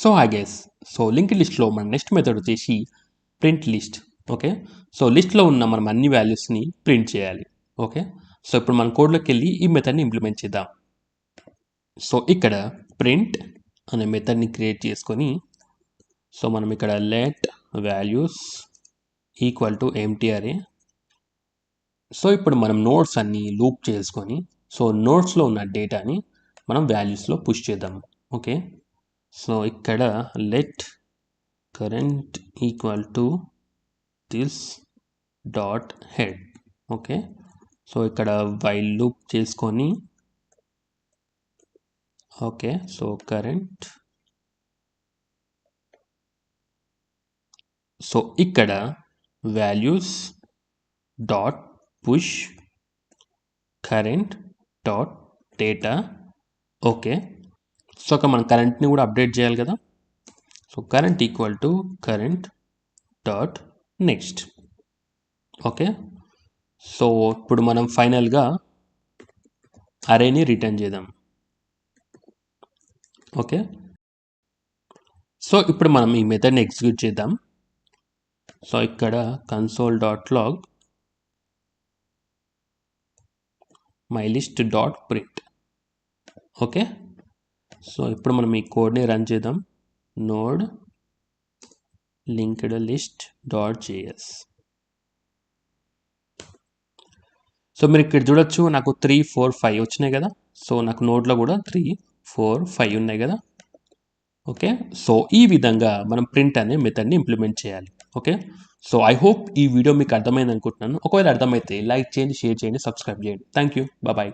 So I guess so linked లిస్ట్లో మన next method వచ్చేసి ప్రింట్ లిస్ట్. ఓకే, సో లిస్ట్లో ఉన్న మనం అన్ని వాల్యూస్ని ప్రింట్ చేయాలి. ఓకే, సో ఇప్పుడు మన కోడ్లోకి వెళ్ళి ఈ మెథడ్ని ఇంప్లిమెంట్ చేద్దాం. సో ఇక్కడ ప్రింట్ అనే మెథడ్ని క్రియేట్ చేసుకొని సో మనం ఇక్కడ let values equal to empty అరే. సో ఇప్పుడు మనం నోట్స్ అన్ని లూప్ చేసుకొని సో నోట్స్లో ఉన్న డేటాని మనం వాల్యూస్లో పుష్ చేద్దాం. ఓకే, సో ఇక్కడ let current equal to this dot head. Okay, so ఇక్కడ వైల్ లూప్ చేసుకొని ఓకే, సో కరెంట్, సో ఇక్కడ values dot push current dot data. Okay, so అక్కడ మనం కరెంట్ని కూడా అప్డేట్ చేయాలి కదా. So current equal to current dot next. Okay, so ఇప్పుడు మనం ఫైనల్గా అరేని రిటర్న్ చేద్దాం. ఓకే, సో ఇప్పుడు మనం ఈ మెథడ్ని ఎగ్జిక్యూట్ చేద్దాం. సో ఇక్కడ console dot log my list dot print. Okay, so ఇప్పుడు మనం ఈ కోడ్ని రన్ చేద్దాం. Node linked list dot JS. So మీరు ఇక్కడ చూడొచ్చు నాకు 3, 4, 5 వచ్చినాయి కదా. సో నాకు నోడ్లో కూడా 3, 4, 5 ఉన్నాయి కదా. ఓకే, సో ఈ విధంగా మనం ప్రింట్ అనే మెథడ్ని ఇంప్లిమెంట్ చేయాలి. ఓకే, సో ఐ హోప్ ఈ వీడియో మీకు అర్థమైంది అనుకుంటున్నాను. ఒకవేళ అర్థమైతే లైక్ చేయండి, షేర్ చేయండి, సబ్స్క్రైబ్ చేయండి. Thank you, bye.